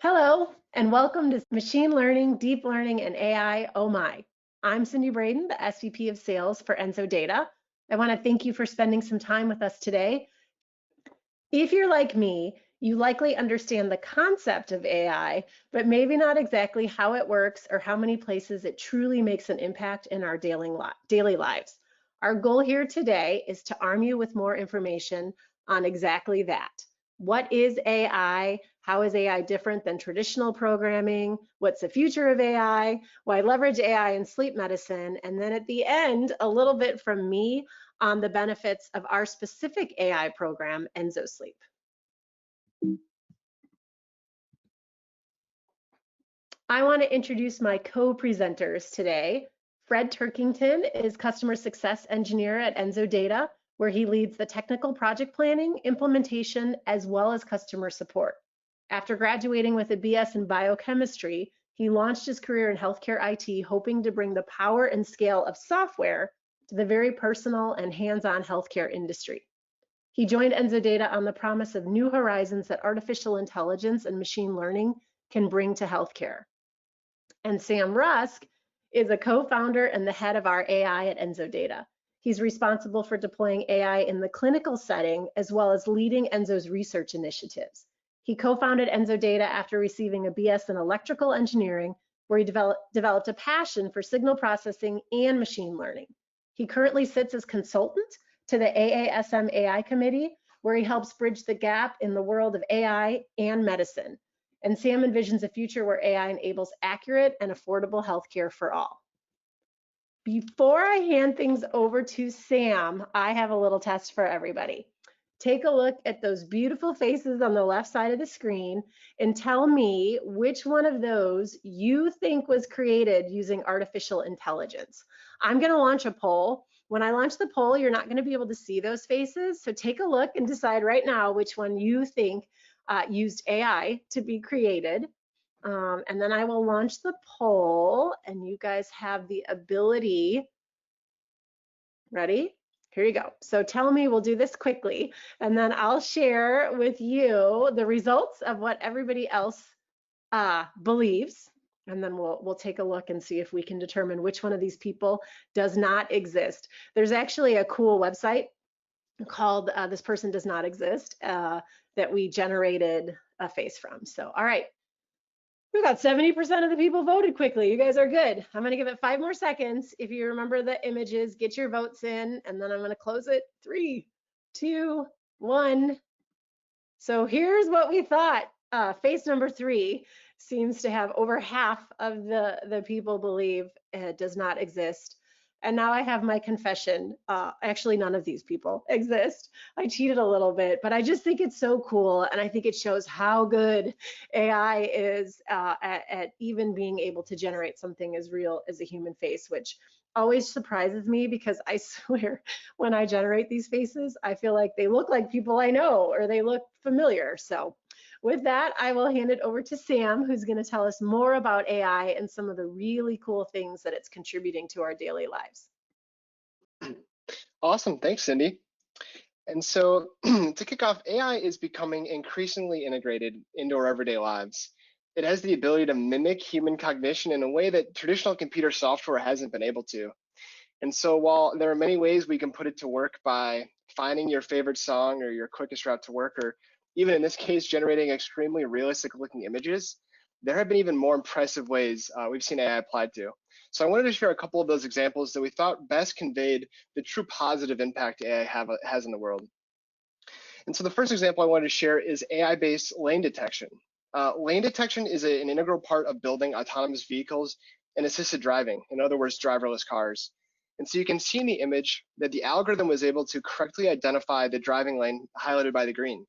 Hello, and welcome to Machine Learning, Deep Learning, and AI, Oh My. I'm Cindy Braden, the SVP of Sales for EnsoData. I want to thank you for spending some time with us today. If you're like me, you likely understand the concept of AI, but maybe not exactly how it works or how many places it truly makes an impact in our daily lives. Our goal here today is to arm you with more information on exactly that. What is AI? How is AI different than traditional programming? What's the future of AI? Why leverage AI in sleep medicine? And then at the end, a little bit from me on the benefits of our specific AI program, EnsoSleep. I want to introduce my co-presenters today. Fred Turkington is Customer Success Engineer at EnsoData, where he leads the technical project planning, implementation, as well as customer support. After graduating with a BS in biochemistry, he launched his career in healthcare IT, hoping to bring the power and scale of software to the very personal and hands-on healthcare industry. He joined EnsoData on the promise of new horizons that artificial intelligence and machine learning can bring to healthcare. And Sam Rusk is a co-founder and the head of our AI at EnsoData. He's responsible for deploying AI in the clinical setting, as well as leading Enso's research initiatives. He co-founded EnsoData after receiving a BS in electrical engineering, where he developed a passion for signal processing and machine learning. He currently sits as consultant to the AASM AI committee, where he helps bridge the gap in the world of AI and medicine. And Sam envisions a future where AI enables accurate and affordable healthcare for all. Before I hand things over to Sam, I have a little test for everybody. Take a look at those beautiful faces on the left side of the screen and tell me which one of those you think was created using artificial intelligence. I'm going to launch a poll. When I launch the poll, you're not going to be able to see those faces. So take a look and decide right now which one you think used AI to be created. And then I will launch the poll and you guys have the ability. Ready? Here you go. So tell me, we'll do this quickly, and then I'll share with you the results of what everybody else believes. And then we'll take a look and see if we can determine which one of these people does not exist. There's actually a cool website called This Person Does Not Exist that we generated a face from. So, all right. We've got 70% of the people voted quickly. You guys are good. I'm going to give it 5 more seconds. If you remember the images, get your votes in, and then I'm going to close it. 3, 2, 1. So here's what we thought. Face number 3 seems to have over half of the people believe it does not exist. And now I have my confession. Actually, none of these people exist. I cheated a little bit, but I just think it's so cool. And I think it shows how good AI is at even being able to generate something as real as a human face, which always surprises me because I swear when I generate these faces, I feel like they look like people I know or they look familiar. So with that, I will hand it over to Sam, who's going to tell us more about AI and some of the really cool things that it's contributing to our daily lives. Awesome, thanks, Cindy. And so to kick off, AI is becoming increasingly integrated into our everyday lives. It has the ability to mimic human cognition in a way that traditional computer software hasn't been able to. And so while there are many ways we can put it to work by finding your favorite song or your quickest route to work, or even in this case, generating extremely realistic looking images, there have been even more impressive ways we've seen AI applied to. So I wanted to share a couple of those examples that we thought best conveyed the true positive impact AI has in the world. And so the first example I wanted to share is AI-based lane detection. Lane detection is an integral part of building autonomous vehicles and assisted driving, in other words, driverless cars. And so you can see in the image that the algorithm was able to correctly identify the driving lane highlighted by the green.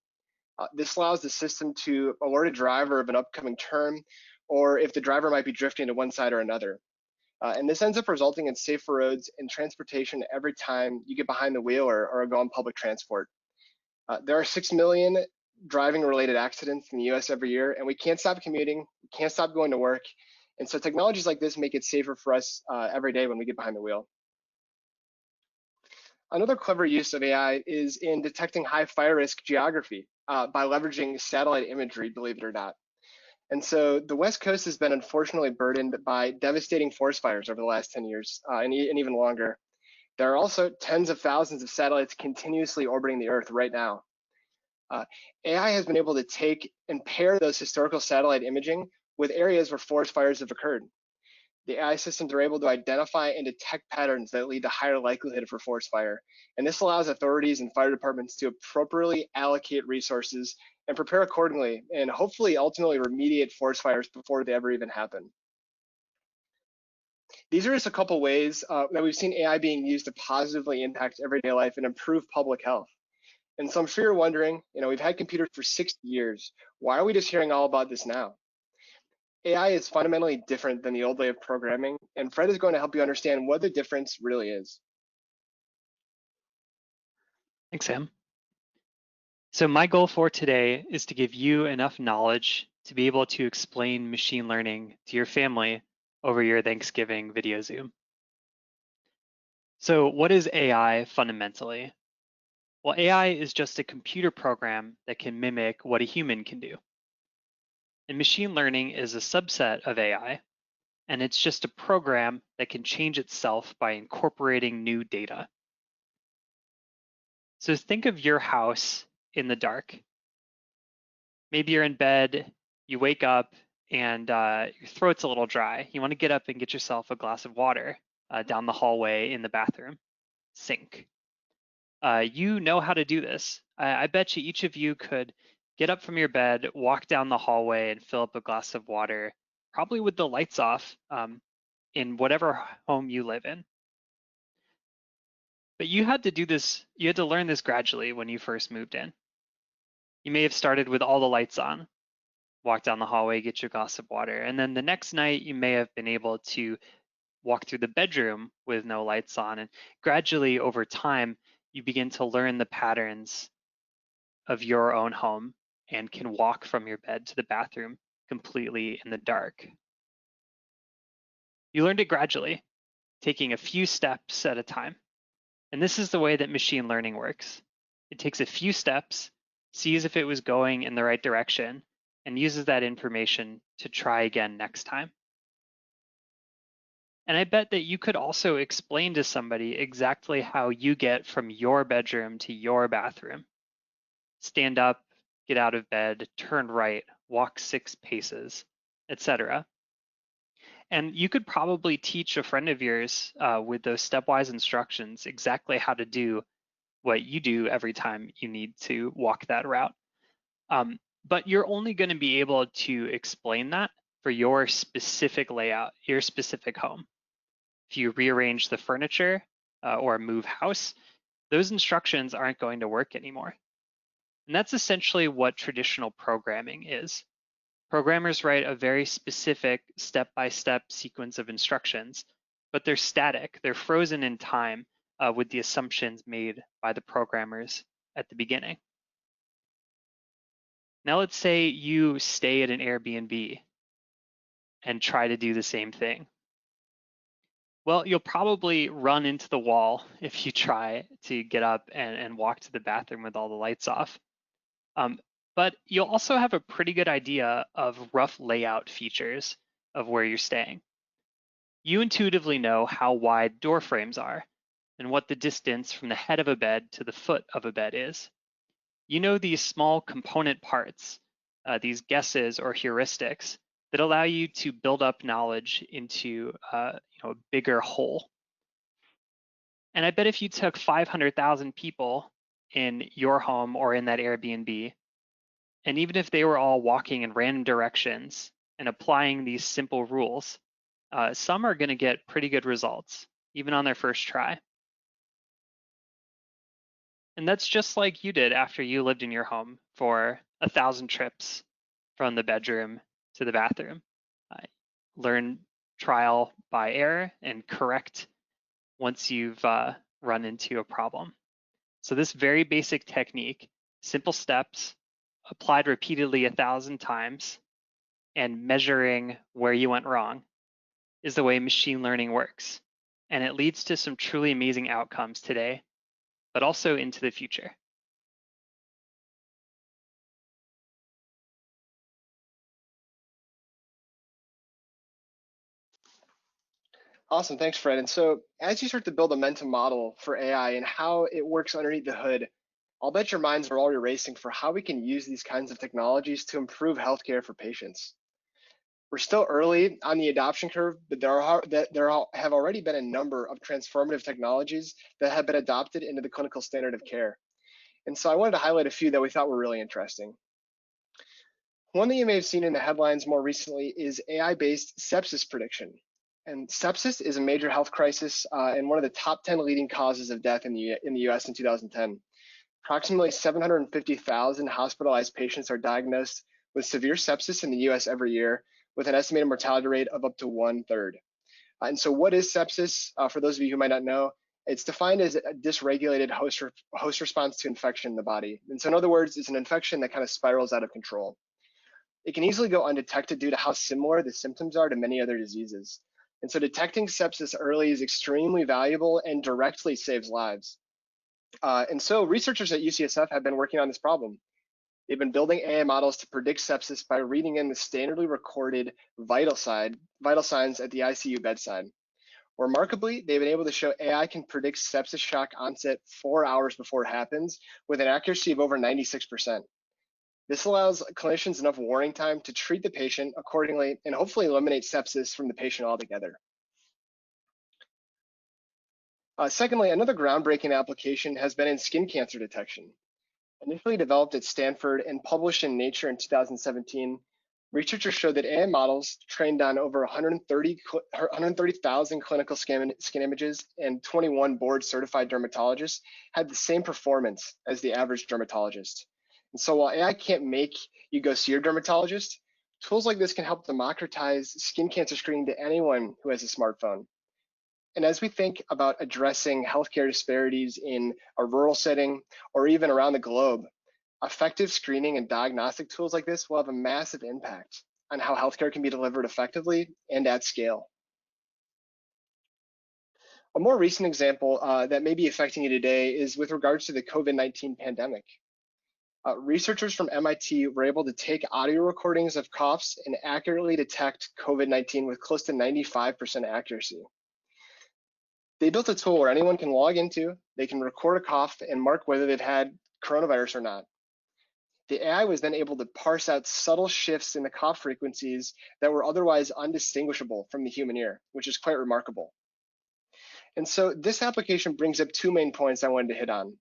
This allows the system to alert a driver of an upcoming turn, or if the driver might be drifting to one side or another. And this ends up resulting in safer roads and transportation every time you get behind the wheel or go on public transport. There are 6 million driving-related accidents in the US every year, and we can't stop commuting, we can't stop going to work. And so technologies like this make it safer for us every day when we get behind the wheel. Another clever use of AI is in detecting high fire risk geography by leveraging satellite imagery, believe it or not. And so the West Coast has been unfortunately burdened by devastating forest fires over the last 10 years and even longer. There are also tens of thousands of satellites continuously orbiting the Earth right now. AI has been able to take and pair those historical satellite imaging with areas where forest fires have occurred. The AI systems are able to identify and detect patterns that lead to higher likelihood for forest fire. And this allows authorities and fire departments to appropriately allocate resources and prepare accordingly, and hopefully ultimately remediate forest fires before they ever even happen. These are just a couple ways that we've seen AI being used to positively impact everyday life and improve public health. And so I'm sure you're wondering, we've had computers for 60 years. Why are we just hearing all about this now? AI is fundamentally different than the old way of programming, and Fred is going to help you understand what the difference really is. Thanks, Sam. So my goal for today is to give you enough knowledge to be able to explain machine learning to your family over your Thanksgiving video Zoom. So what is AI fundamentally? Well, AI is just a computer program that can mimic what a human can do. And machine learning is a subset of AI, and it's just a program that can change itself by incorporating new data. So think of your house in the dark. Maybe you're in bed, you wake up, and your throat's a little dry. You want to get up and get yourself a glass of water down the hallway in the bathroom sink. You know how to do this. I bet you each of you could get up from your bed, walk down the hallway, and fill up a glass of water, probably with the lights off in whatever home you live in. But you had to do this, you had to learn this gradually when you first moved in. You may have started with all the lights on, walk down the hallway, get your glass of water. And then the next night, you may have been able to walk through the bedroom with no lights on. And gradually over time, you begin to learn the patterns of your own home and can walk from your bed to the bathroom completely in the dark. You learned it gradually, taking a few steps at a time. And this is the way that machine learning works. It takes a few steps, sees if it was going in the right direction, and uses that information to try again next time. And I bet that you could also explain to somebody exactly how you get from your bedroom to your bathroom. Stand up, get out of bed, turn right, walk 6 paces, etc. And you could probably teach a friend of yours with those stepwise instructions exactly how to do what you do every time you need to walk that route. But you're only going to be able to explain that for your specific layout, your specific home. If you rearrange the furniture or move house, those instructions aren't going to work anymore. And that's essentially what traditional programming is. Programmers write a very specific step-by-step sequence of instructions, but they're static. They're frozen in time with the assumptions made by the programmers at the beginning. Now let's say you stay at an Airbnb and try to do the same thing. Well, you'll probably run into the wall if you try to get up and walk to the bathroom with all the lights off. But you'll also have a pretty good idea of rough layout features of where you're staying. You intuitively know how wide door frames are and what the distance from the head of a bed to the foot of a bed is. You know these small component parts, these guesses or heuristics that allow you to build up knowledge into a bigger whole. And I bet if you took 500,000 people in your home or in that Airbnb, and even if they were all walking in random directions and applying these simple rules, some are going to get pretty good results, even on their first try. And that's just like you did after you lived in your home for 1,000 trips from the bedroom to the bathroom. Learn trial by error and correct once you've run into a problem. So this very basic technique, simple steps, applied repeatedly 1,000 times, and measuring where you went wrong is the way machine learning works. And it leads to some truly amazing outcomes today, but also into the future. Awesome, thanks, Fred. And so as you start to build a mental model for AI and how it works underneath the hood, I'll bet your minds are already racing for how we can use these kinds of technologies to improve healthcare for patients. We're still early on the adoption curve, but there have already been a number of transformative technologies that have been adopted into the clinical standard of care. And so I wanted to highlight a few that we thought were really interesting. One that you may have seen in the headlines more recently is AI-based sepsis prediction. And sepsis is a major health crisis and one of the top 10 leading causes of death in the US in 2010. Approximately 750,000 hospitalized patients are diagnosed with severe sepsis in the US every year, with an estimated mortality rate of up to 1/3. And so what is sepsis? For those of you who might not know, it's defined as a dysregulated host response to infection in the body. And so in other words, it's an infection that kind of spirals out of control. It can easily go undetected due to how similar the symptoms are to many other diseases. And so detecting sepsis early is extremely valuable and directly saves lives. And so researchers at UCSF have been working on this problem. They've been building AI models to predict sepsis by reading in the standardly recorded vital signs at the ICU bedside. Remarkably, they've been able to show AI can predict sepsis shock onset 4 hours before it happens with an accuracy of over 96%. This allows clinicians enough warning time to treat the patient accordingly and hopefully eliminate sepsis from the patient altogether. Secondly, another groundbreaking application has been in skin cancer detection. Initially developed at Stanford and published in Nature in 2017, researchers showed that AI models trained on over 130,000 clinical skin images and 21 board-certified dermatologists had the same performance as the average dermatologist. And so while AI can't make you go see your dermatologist, tools like this can help democratize skin cancer screening to anyone who has a smartphone. And as we think about addressing healthcare disparities in a rural setting or even around the globe, effective screening and diagnostic tools like this will have a massive impact on how healthcare can be delivered effectively and at scale. A more recent example that may be affecting you today is with regards to the COVID-19 pandemic. Researchers from MIT were able to take audio recordings of coughs and accurately detect COVID-19 with close to 95% accuracy. They built a tool where anyone can log into, they can record a cough and mark whether they've had coronavirus or not. The AI was then able to parse out subtle shifts in the cough frequencies that were otherwise undistinguishable from the human ear, which is quite remarkable. And so this application brings up two main points I wanted to hit on.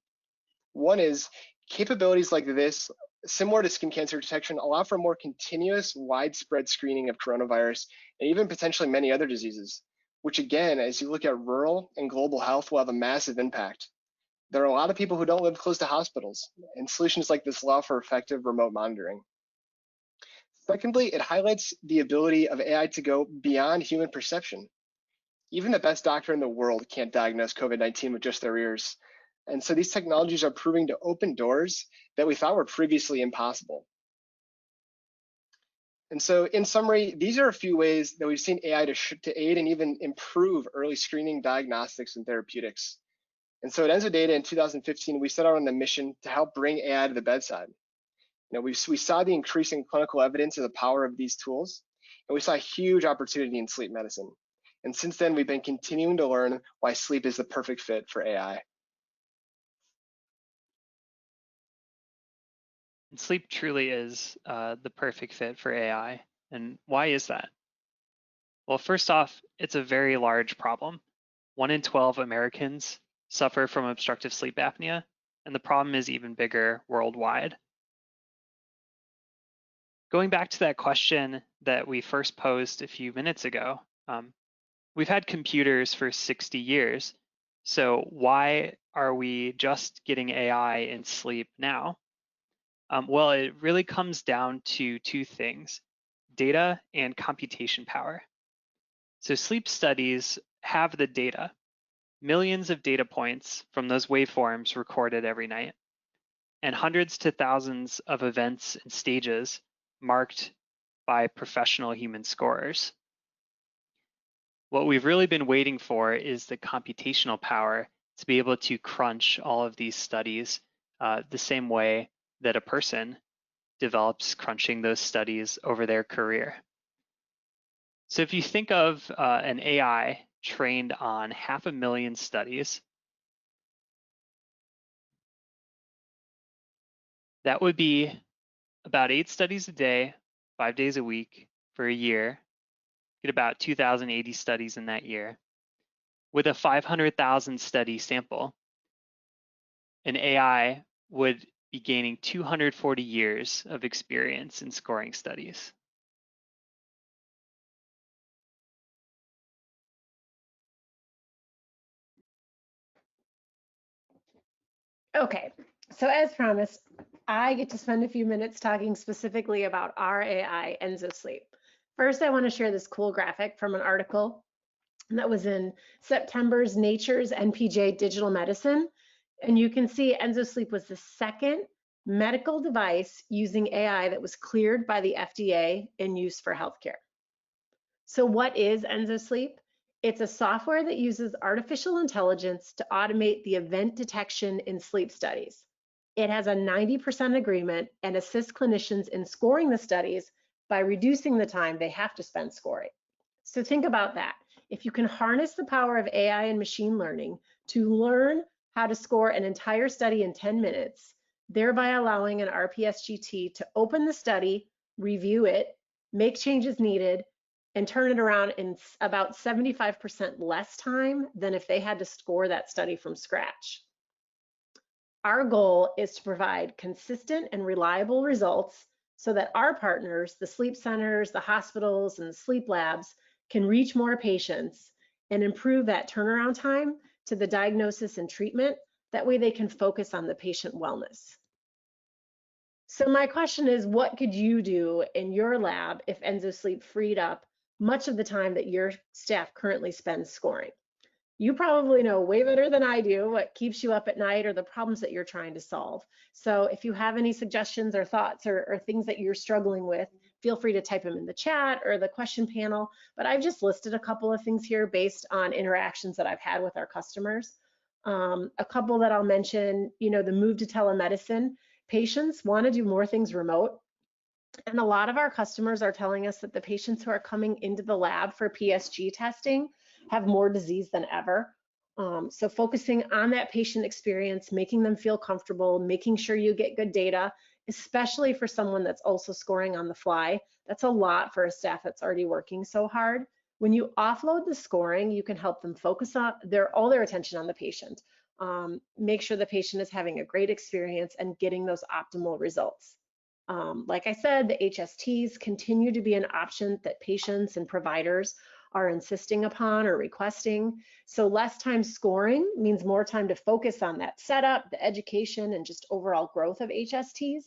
One is capabilities like this, similar to skin cancer detection, allow for more continuous, widespread screening of coronavirus and even potentially many other diseases, which again, as you look at rural and global health, will have a massive impact. There are a lot of people who don't live close to hospitals, and solutions like this allow for effective remote monitoring. Secondly, it highlights the ability of AI to go beyond human perception. Even the best doctor in the world can't diagnose COVID-19 with just their ears. And so these technologies are proving to open doors that we thought were previously impossible. And so in summary, these are a few ways that we've seen AI to aid and even improve early screening, diagnostics, and therapeutics. And so at EnsoData in 2015, we set out on the mission to help bring AI to the bedside. We saw the increasing clinical evidence of the power of these tools, and we saw a huge opportunity in sleep medicine. And since then, we've been continuing to learn why sleep is the perfect fit for AI. And sleep truly is the perfect fit for AI. And why is that? Well, first off, it's a very large problem. 1 in 12 Americans suffer from obstructive sleep apnea, and the problem is even bigger worldwide. Going back to that question that we first posed a few minutes ago, we've had computers for 60 years. So why are we just getting AI in sleep now? Well, it really comes down to two things, data and computation power. So sleep studies have the data, millions of data points from those waveforms recorded every night, and hundreds to thousands of events and stages marked by professional human scorers. What we've really been waiting for is the computational power to be able to crunch all of these studies the same way that a person develops crunching those studies over their career. So if you think of an AI trained on 500,000 studies, that would be about 8 studies a day, 5 days a week for a year. Get about 2,080 studies in that year. With a 500,000 study sample, an AI would be gaining 240 years of experience in scoring studies. Okay, so as promised, I get to spend a few minutes talking specifically about our AI, EnsoSleep. First, I want to share this cool graphic from an article that was in September's Nature's NPJ Digital Medicine. And you can see EnsoSleep was the second medical device using AI that was cleared by the FDA in use for healthcare. So what is EnsoSleep? It's a software that uses artificial intelligence to automate the event detection in sleep studies. It has a 90% agreement and assists clinicians in scoring the studies by reducing the time they have to spend scoring. So think about that. If you can harness the power of AI and machine learning to learn how to score an entire study in 10 minutes, thereby allowing an RPSGT to open the study, review it, make changes needed, and turn it around in about 75% less time than if they had to score that study from scratch. Our goal is to provide consistent and reliable results so that our partners, the sleep centers, the hospitals, and the sleep labs, can reach more patients and improve that turnaround time to the diagnosis and treatment. That way they can focus on the patient wellness. So my question is, what could you do in your lab if EnsoSleep freed up much of the time that your staff currently spends scoring? You probably know way better than I do what keeps you up at night or the problems that you're trying to solve. So if you have any suggestions or thoughts or things that you're struggling with, feel free to type them in the chat or the question panel. But I've just listed a couple of things here based on interactions that I've had with our customers. A couple that I'll mention, the move to telemedicine. Patients want to do more things remote. And a lot of our customers are telling us that the patients who are coming into the lab for PSG testing have more disease than ever. So focusing on that patient experience, making them feel comfortable, making sure you get good data, especially for someone that's also scoring on the fly. That's a lot for a staff that's already working so hard. When you offload the scoring, you can help them focus on all their attention on the patient. Make sure the patient is having a great experience and getting those optimal results. Like I said, the HSTs continue to be an option that patients and providers are insisting upon or requesting. So less time scoring means more time to focus on that setup, the education, and just overall growth of HSTs.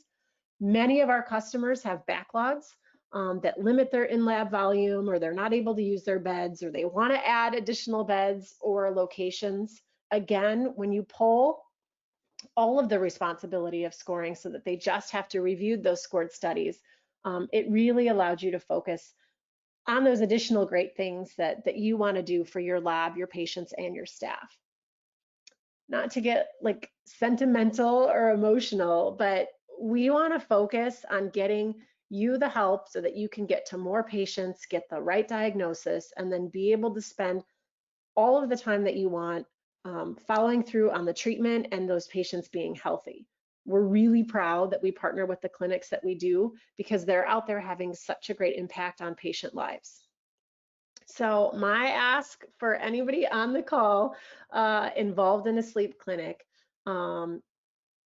Many of our customers have backlogs that limit their in-lab volume, or they're not able to use their beds, or they want to add additional beds or locations. Again, when you pull all of the responsibility of scoring so that they just have to review those scored studies, it really allowed you to focus on those additional great things that you want to do for your lab, your patients, and your staff. Not to get like sentimental or emotional, but we want to focus on getting you the help so that you can get to more patients, get the right diagnosis, and then be able to spend all of the time that you want following through on the treatment and those patients being healthy. We're really proud that we partner with the clinics that we do because they're out there having such a great impact on patient lives. So my ask for anybody on the call involved in a sleep clinic,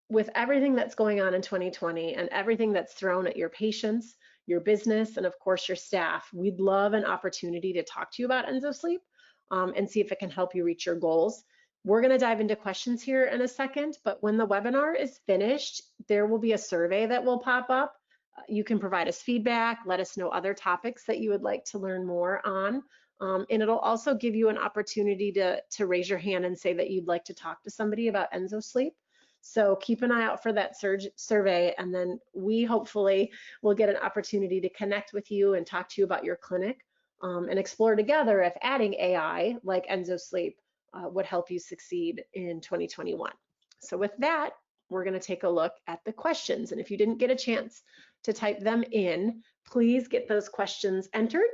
with everything that's going on in 2020 and everything that's thrown at your patients, your business, and of course your staff, we'd love an opportunity to talk to you about EnsoSleep and see if it can help you reach your goals. We're going to dive into questions here in a second, but when the webinar is finished, there will be a survey that will pop up. You can provide us feedback, let us know other topics that you would like to learn more on, and it'll also give you an opportunity to raise your hand and say that you'd like to talk to somebody about EnsoSleep. So keep an eye out for that survey, and then we hopefully will get an opportunity to connect with you and talk to you about your clinic and explore together if adding AI like EnsoSleep would help you succeed in 2021. So with that, we're going to take a look at the questions. And if you didn't get a chance to type them in, please get those questions entered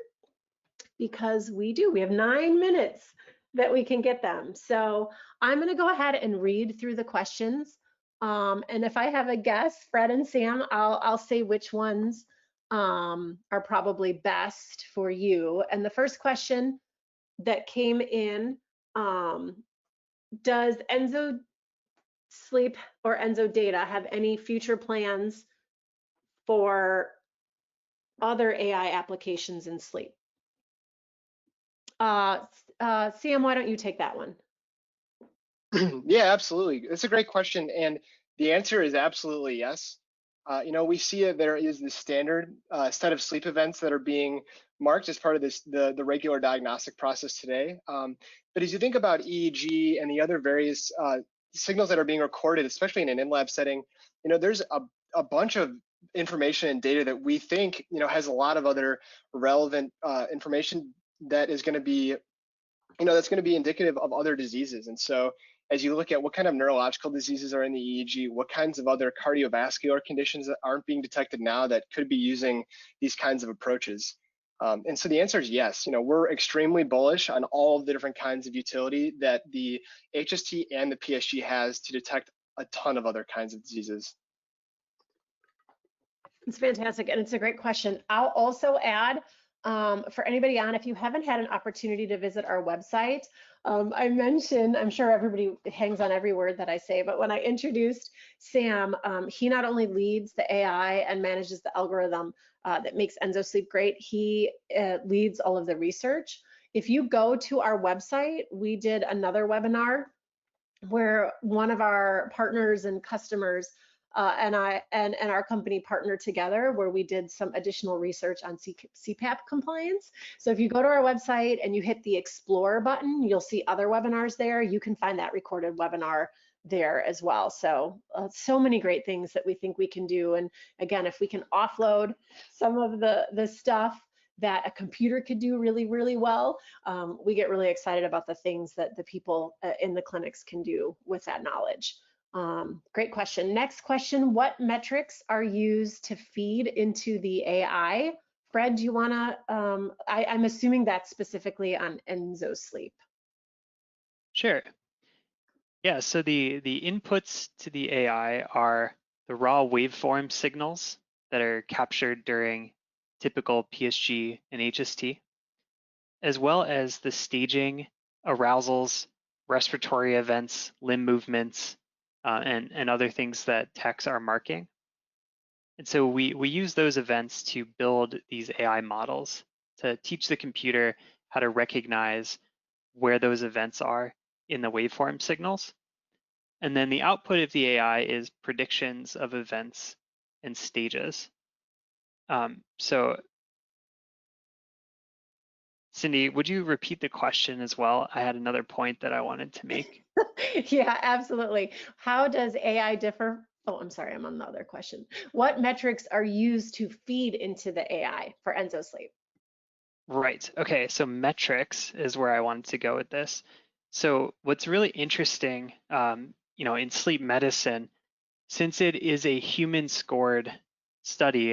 because we do. We have 9 minutes that we can get them. So I'm going to go ahead and read through the questions. And if I have a guess, Fred and Sam, I'll say which ones are probably best for you. And the first question that came in, does Enso Sleep or EnsoData have any future plans for other AI applications in sleep? Sam, why don't you take that one? Yeah, absolutely. It's a great question, and the answer is absolutely yes. We see that there is the standard set of sleep events that are being marked as part of the regular diagnostic process today. But as you think about EEG and the other various signals that are being recorded, especially in an in-lab setting, there's a bunch of information and data that we think has a lot of other relevant information that is going to be that's going to be indicative of other diseases. And so as you look at what kind of neurological diseases are in the EEG, what kinds of other cardiovascular conditions that aren't being detected now that could be using these kinds of approaches. And so the answer is yes. We're extremely bullish on all of the different kinds of utility that the HST and the PSG has to detect a ton of other kinds of diseases. It's fantastic, and it's a great question. I'll also add, for anybody on, if you haven't had an opportunity to visit our website, I mentioned, I'm sure everybody hangs on every word that I say, but when I introduced Sam, he not only leads the AI and manages the algorithm that makes EnsoSleep great, he leads all of the research. If you go to our website, we did another webinar where one of our partners and customers and our company partnered together, where we did some additional research on CPAP compliance. So if you go to our website and you hit the Explore button, you'll see other webinars there. You can find that recorded webinar there as well. So so many great things that we think we can do. And again, if we can offload some of the stuff that a computer could do really, really well, we get really excited about the things that the people in the clinics can do with that knowledge. Great question. Next question, what metrics are used to feed into the AI? Fred, do you wanna, I'm assuming that's specifically on EnsoSleep. Sure. Yeah, so the inputs to the AI are the raw waveform signals that are captured during typical PSG and HST, as well as the staging, arousals, respiratory events, limb movements, and other things that techs are marking. And so we use those events to build these AI models to teach the computer how to recognize where those events are in the waveform signals. And then the output of the AI is predictions of events and stages. So Cindy, would you repeat the question as well? I had another point that I wanted to make. Yeah, absolutely. How does AI differ? Oh, I'm sorry, I'm on the other question. What metrics are used to feed into the AI for EnsoSleep? Right. Okay. So metrics is where I wanted to go with this. So what's really interesting, in sleep medicine, since it is a human scored study,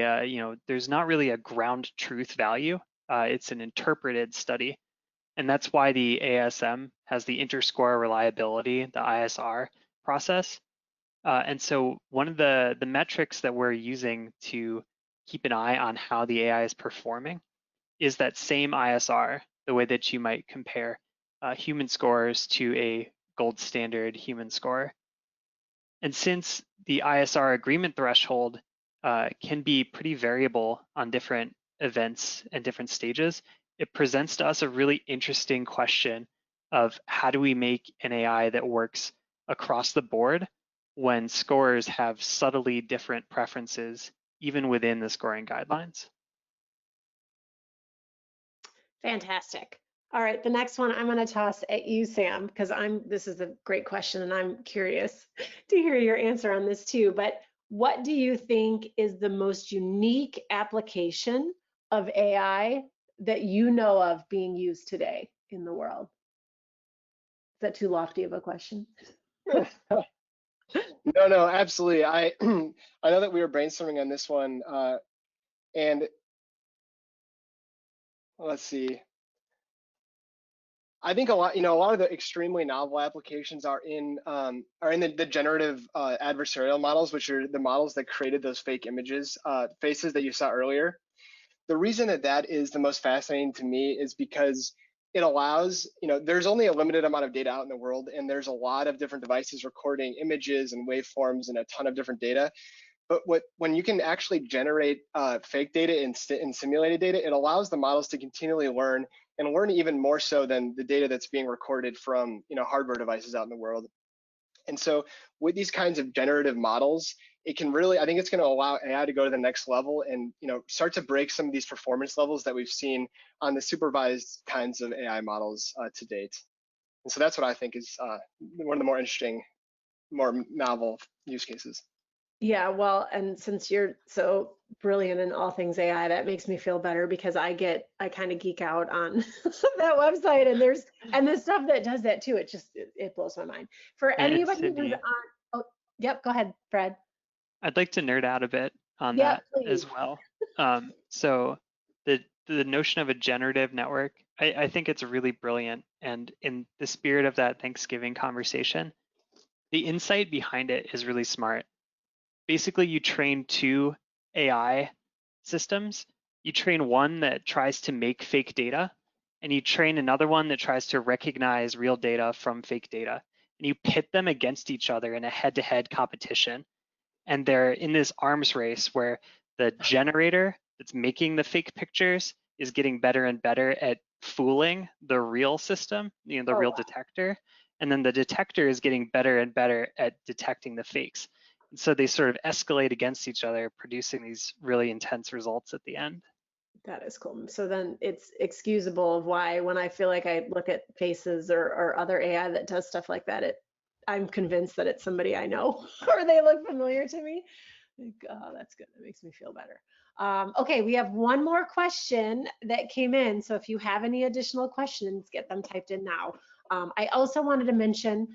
there's not really a ground truth value. It's an interpreted study. And that's why the ASM has the interscore reliability, the ISR process. And so one of the metrics that we're using to keep an eye on how the AI is performing is that same ISR, the way that you might compare human scores to a gold standard human score. And since the ISR agreement threshold can be pretty variable on different events and different stages, it presents to us a really interesting question of how do we make an AI that works across the board when scores have subtly different preferences, even within the scoring guidelines. Fantastic. All right, the next one I'm going to toss at you, Sam, because this is a great question and I'm curious to hear your answer on this too. But what do you think is the most unique application of AI that you know of being used today in the world? Is that too lofty of a question? No, absolutely. I I know that we were brainstorming on this one, and let's see. I think a lot of the extremely novel applications are in the generative adversarial models, which are the models that created those fake images, faces that you saw earlier. The reason that that is the most fascinating to me is because it allows, there's only a limited amount of data out in the world, and there's a lot of different devices recording images and waveforms and a ton of different data. But when you can actually generate fake data and simulated data, it allows the models to continually learn and learn even more so than the data that's being recorded from hardware devices out in the world. And so with these kinds of generative models, it can really, I think it's going to allow AI to go to the next level and start to break some of these performance levels that we've seen on the supervised kinds of AI models to date. And so that's what I think is one of the more interesting, more novel use cases. Yeah, well, and since you're so brilliant in all things AI, that makes me feel better because I kind of geek out on that website, and the stuff that does that too. It blows my mind. For And anybody who's Sydney, on, oh, yep, go ahead, Fred. I'd like to nerd out a bit on Yep, that please. as well. So the notion of a generative network, I think it's really brilliant. And in the spirit of that Thanksgiving conversation, the insight behind it is really smart. Basically, you train two AI systems. You train one that tries to make fake data, and you train another one that tries to recognize real data from fake data. And you pit them against each other in a head-to-head competition. And they're in this arms race where the generator that's making the fake pictures is getting better and better at fooling the real system, the Oh, real wow. detector. And then the detector is getting better and better at detecting the fakes. And so they sort of escalate against each other, producing these really intense results at the end. That is cool. So then it's excusable of why when I feel like I look at faces or other AI that does stuff like that, I'm convinced that it's somebody I know or they look familiar to me. Like, oh, that's good. That makes me feel better. Okay, we have one more question that came in. So if you have any additional questions, get them typed in now. I also wanted to mention,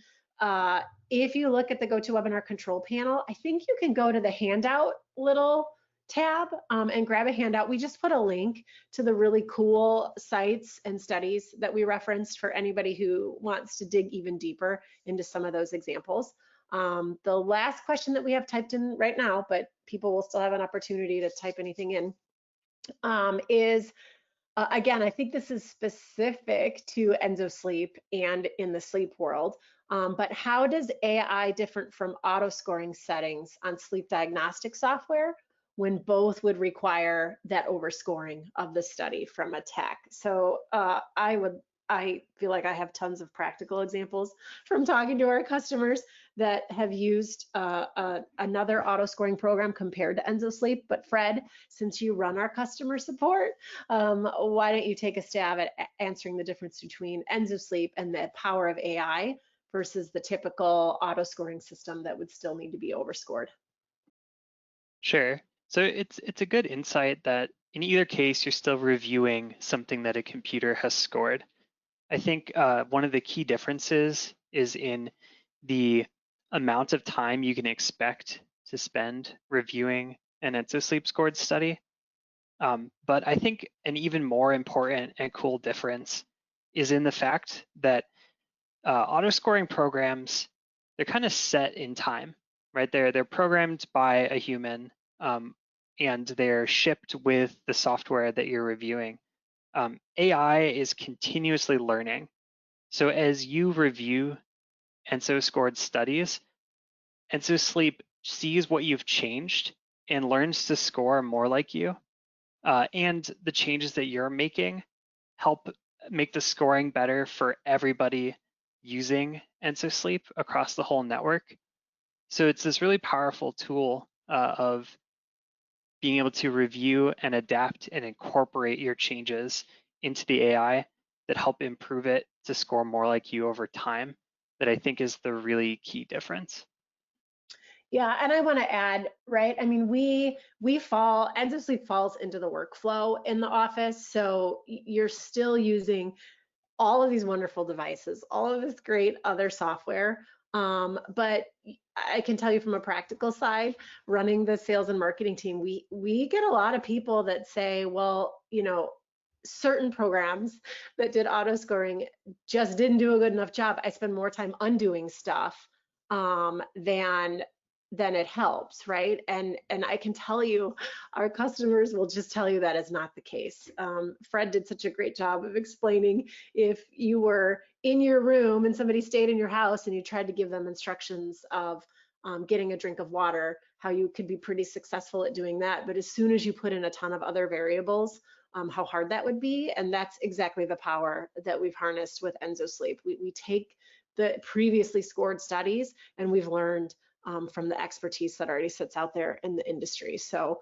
if you look at the GoToWebinar control panel, I think you can go to the handout little tab and grab a handout. We just put a link to the really cool sites and studies that we referenced for anybody who wants to dig even deeper into some of those examples. The last question that we have typed in right now, but people will still have an opportunity to type anything in, is again, I think this is specific to EnsoSleep and in the sleep world, but how does AI different from auto scoring settings on sleep diagnostic software when both would require that overscoring of the study from a tech? So I feel like I have tons of practical examples from talking to our customers that have used another auto scoring program compared to EnsoSleep. But Fred, since you run our customer support, why don't you take a stab at answering the difference between EnsoSleep and the power of AI versus the typical auto scoring system that would still need to be overscored? Sure. So it's a good insight that in either case, you're still reviewing something that a computer has scored. I think one of the key differences is in the amount of time you can expect to spend reviewing an EnsoSleep scored study. But I think an even more important and cool difference is in the fact that auto scoring programs, they're kind of set in time, right? They're programmed by a human and they're shipped with the software that you're reviewing. AI is continuously learning. So as you review ENSO scored studies, EnsoSleep sees what you've changed and learns to score more like you. And the changes that you're making help make the scoring better for everybody using EnsoSleep across the whole network. So it's this really powerful tool of being able to review and adapt and incorporate your changes into the AI that help improve it to score more like you over time, that I think is the really key difference. Yeah, and I want to add, right? I mean, EnsoSleep falls into the workflow in the office, so you're still using all of these wonderful devices, all of this great other software. But I can tell you from a practical side, running the sales and marketing team, we get a lot of people that say, well, certain programs that did auto scoring just didn't do a good enough job. I spend more time undoing stuff than it helps, right? And I can tell you, our customers will just tell you that is not the case. Fred did such a great job of explaining if you were in your room and somebody stayed in your house and you tried to give them instructions of getting a drink of water, how you could be pretty successful at doing that. But as soon as you put in a ton of other variables, how hard that would be. And that's exactly the power that we've harnessed with EnsoSleep. We take the previously scored studies and we've learned from the expertise that already sits out there in the industry. So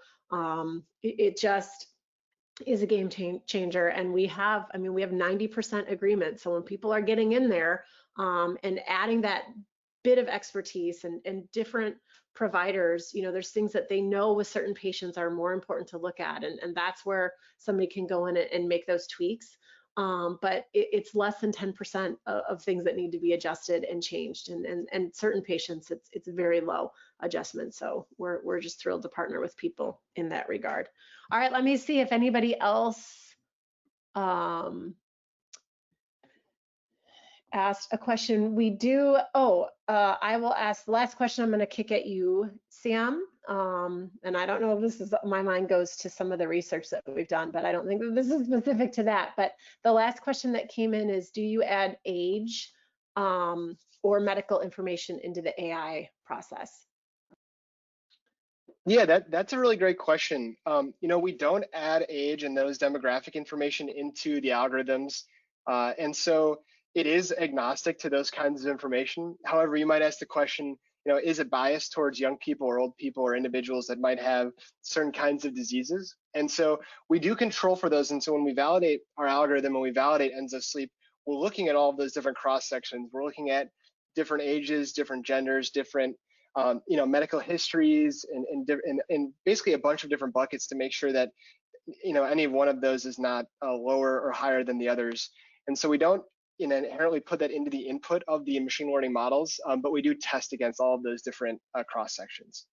it just is a game changer. And we have 90% agreement. So when people are getting in there and adding that bit of expertise and different providers, there's things that they know with certain patients are more important to look at. And that's where somebody can go in and make those tweaks. But it's less than 10% of things that need to be adjusted and changed. And certain patients, it's very low adjustment. So we're just thrilled to partner with people in that regard. All right, let me see if anybody else asked a question. I will ask the last question. I'm going to kick at you, Sam. And I don't know if this is, my mind goes to some of the research that we've done, but I don't think that this is specific to that. But the last question that came in is, do you add age or medical information into the AI process? Yeah, that's a really great question. We don't add age and those demographic information into the algorithms. And so it is agnostic to those kinds of information. However, you might ask the question, is it biased towards young people or old people or individuals that might have certain kinds of diseases? And so we do control for those. And so when we validate our algorithm and we validate EnsoSleep, we're looking at all of those different cross sections. We're looking at different ages, different genders, different medical histories, and basically a bunch of different buckets to make sure that any one of those is not lower or higher than the others. And so we don't inherently put that into the input of the machine learning models, but we do test against all of those different cross sections.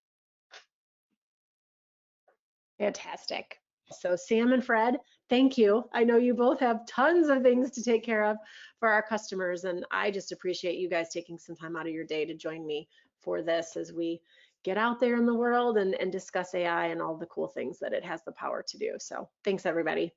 Fantastic. So Sam and Fred, thank you. I know you both have tons of things to take care of for our customers, and I just appreciate you guys taking some time out of your day to join me for this as we get out there in the world and discuss AI and all the cool things that it has the power to do. So thanks, everybody.